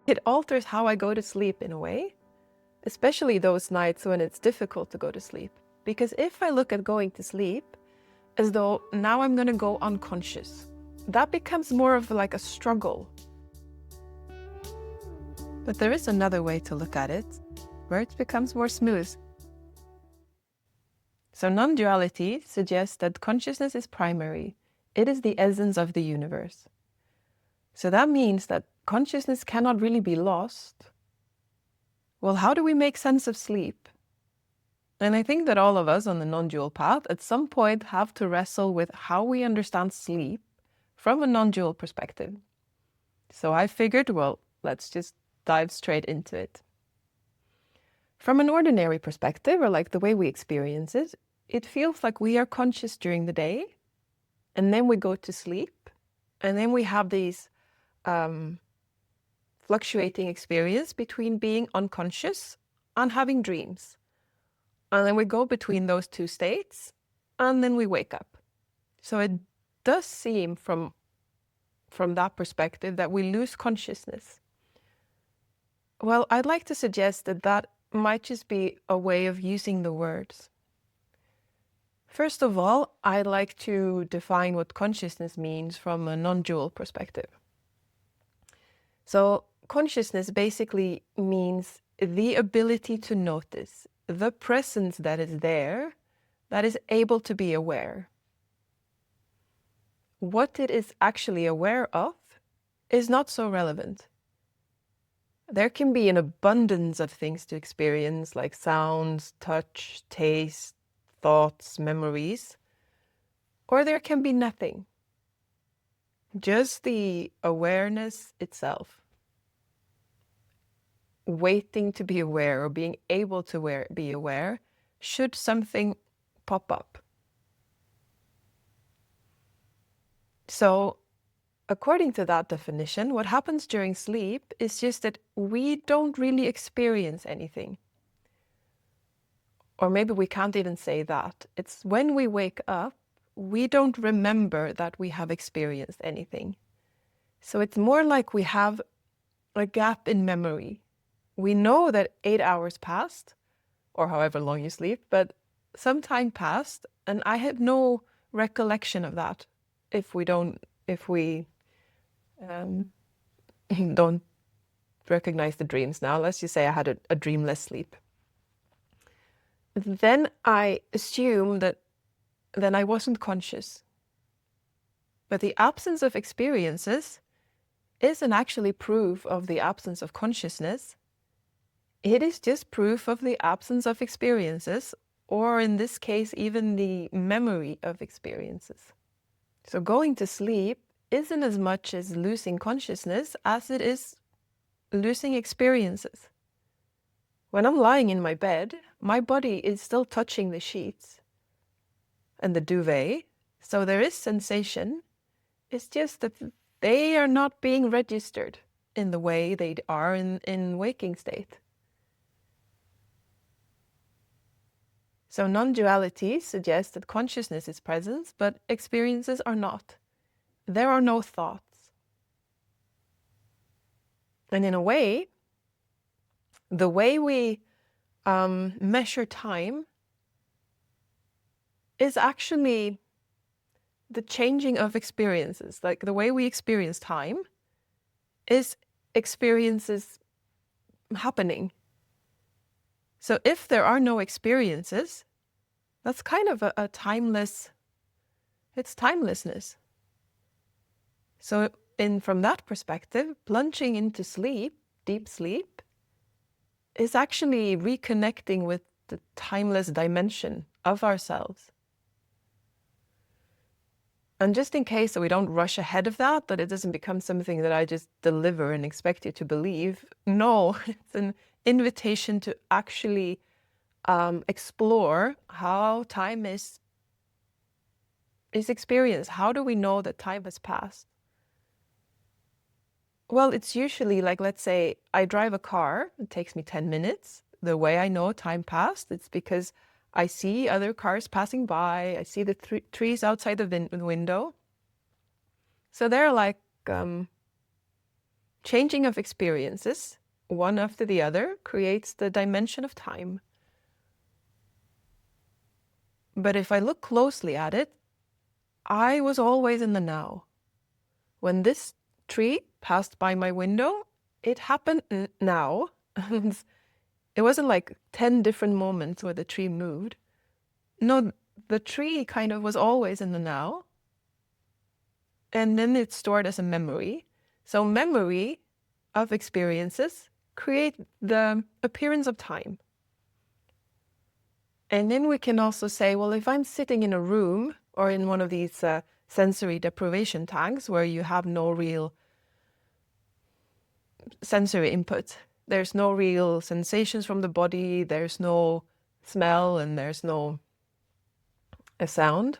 It alters how I go to sleep in a way, especially those nights when it's difficult to go to sleep. Because if I look at going to sleep as though now I'm going to go unconscious, that becomes more of like a struggle. But there is another way to look at it, where it becomes more smooth. So non-duality suggests that consciousness is primary. It is the essence of the universe. So that means that consciousness cannot really be lost. Well, how do we make sense of sleep? And I think that all of us on the non-dual path at some point have to wrestle with how we understand sleep from a non-dual perspective. So I figured, well, let's just dive straight into it. From an ordinary perspective, or like the way we experience it, it feels like we are conscious during the day, and then we go to sleep, and then we have these fluctuating experience between being unconscious and having dreams. And then we go between those two states, and then we wake up. So it does seem from that perspective that we lose consciousness. Well, I'd like to suggest that that might just be a way of using the words. First of all, I'd like to define what consciousness means from a non-dual perspective. So consciousness basically means the ability to notice, the presence that is there, that is able to be aware. What it is actually aware of is not so relevant. There can be an abundance of things to experience, like sounds, touch, taste, thoughts, memories, or there can be nothing. Just the awareness itself. Waiting to be aware or being able to be aware should something pop up. So according to that definition, what happens during sleep is just that we don't really experience anything. Or maybe we can't even say that. It's when we wake up, we don't remember that we have experienced anything. So it's more like we have a gap in memory. We know that 8 hours passed, or however long you sleep, but some time passed, and I have no recollection of that if we don't recognize the dreams now. Let's just say I had a dreamless sleep. Then I assume that then I wasn't conscious. But the absence of experiences isn't actually proof of the absence of consciousness. It is just proof of the absence of experiences, or in this case, even the memory of experiences. So going to sleep isn't as much as losing consciousness as it is losing experiences. When I'm lying in my bed, my body is still touching the sheets and the duvet, so there is sensation. It's just that they are not being registered in the way they are in waking state. So non-duality suggests that consciousness is present, but experiences are not. There are no thoughts. And in a way, the way we measure time is actually the changing of experiences. Like the way we experience time is experiences happening. So if there are no experiences, that's kind of a timeless, it's timelessness. So from that perspective, plunging into sleep, deep sleep, is actually reconnecting with the timeless dimension of ourselves. And just in case that we don't rush ahead of that it doesn't become something that I just deliver and expect you to believe. No, it's an invitation to actually explore how time is experienced. How do we know that time has passed? Well, it's usually like, let's say I drive a car, it takes me 10 minutes. The way I know time passed, it's because I see other cars passing by. I see the trees outside the window. So they're like changing of experiences, one after the other, creates the dimension of time. But if I look closely at it, I was always in the now. When this tree passed by my window, it happened now. It wasn't like 10 different moments where the tree moved. No, the tree kind of was always in the now. And then it's stored as a memory. So memory of experiences create the appearance of time. And then we can also say, well, if I'm sitting in a room or in one of these sensory deprivation tanks where you have no real sensory input, there's no real sensations from the body, there's no smell, and there's no a sound,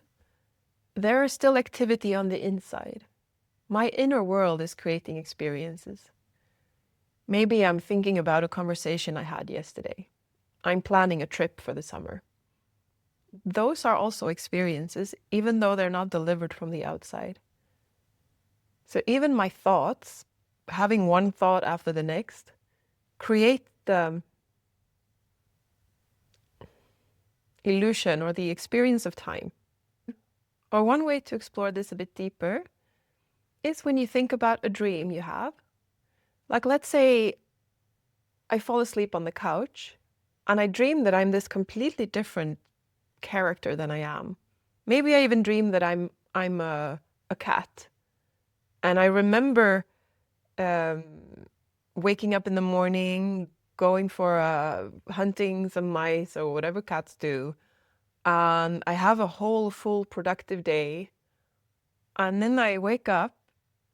there is still activity on the inside. My inner world is creating experiences. Maybe I'm thinking about a conversation I had yesterday. I'm planning a trip for the summer. Those are also experiences, even though they're not delivered from the outside. So even my thoughts, having one thought after the next, create the illusion or the experience of time. Or one way to explore this a bit deeper is when you think about a dream you have. Like, let's say I fall asleep on the couch and I dream that I'm this completely different character than I am. Maybe I even dream that I'm a cat. And I remember waking up in the morning, going for hunting some mice or whatever cats do. And I have a whole full productive day. And then I wake up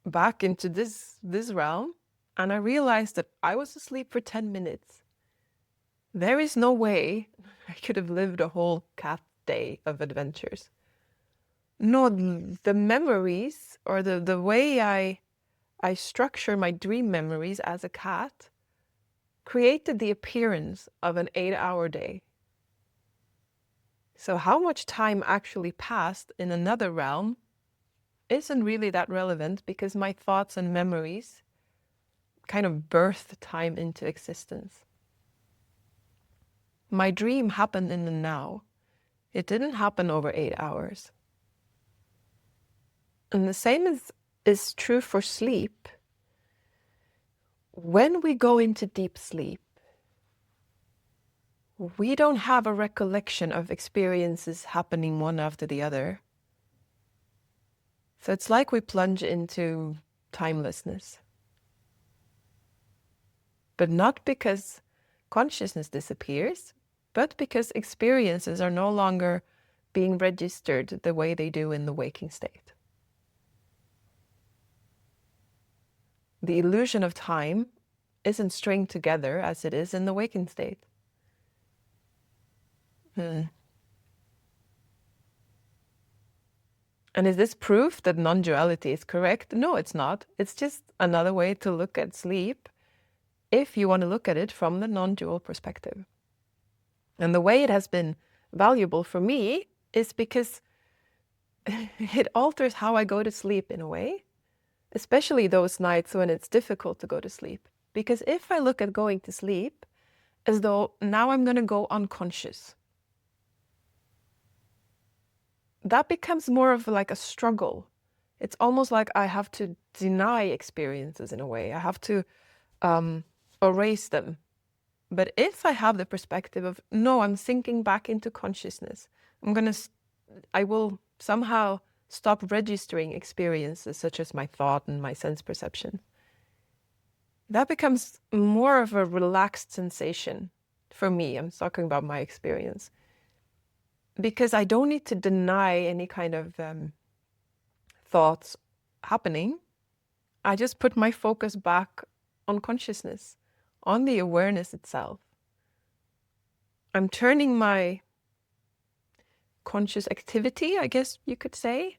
back into this realm and I realized that I was asleep for 10 minutes. There is no way I could have lived a whole cat day of adventures. No, the memories or the way I structure my dream memories as a cat created the appearance of an 8-hour day. So how much time actually passed in another realm isn't really that relevant because my thoughts and memories kind of birthed time into existence. My dream happened in the now. It didn't happen over 8 hours. And the same is true for sleep. When we go into deep sleep, we don't have a recollection of experiences happening one after the other. So it's like we plunge into timelessness. But not because consciousness disappears, but because experiences are no longer being registered the way they do in the waking state. The illusion of time isn't stringed together as it is in the waking state. And is this proof that non-duality is correct? No, it's not. It's just another way to look at sleep if you want to look at it from the non-dual perspective. And the way it has been valuable for me is because it alters how I go to sleep in a way, especially those nights when it's difficult to go to sleep. Because if I look at going to sleep as though now I'm going to go unconscious, that becomes more of like a struggle. It's almost like I have to deny experiences in a way. I have to erase them. But if I have the perspective of, no, I'm sinking back into consciousness, I will somehow stop registering experiences such as my thought and my sense perception. That becomes more of a relaxed sensation for me. I'm talking about my experience. Because I don't need to deny any kind of thoughts happening. I just put my focus back on consciousness, on the awareness itself. I'm turning my conscious activity, I guess you could say,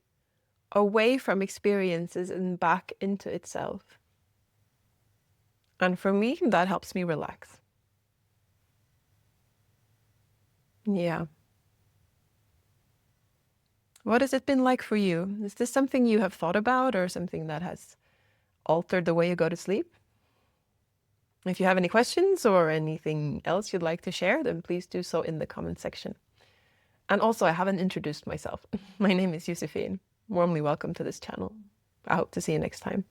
away from experiences and back into itself. And for me, that helps me relax. Yeah. What has it been like for you? Is this something you have thought about or something that has altered the way you go to sleep? If you have any questions or anything else you'd like to share, then please do so in the comment section. And also, I haven't introduced myself. My name is Josephine. Warmly welcome to this channel. I hope to see you next time.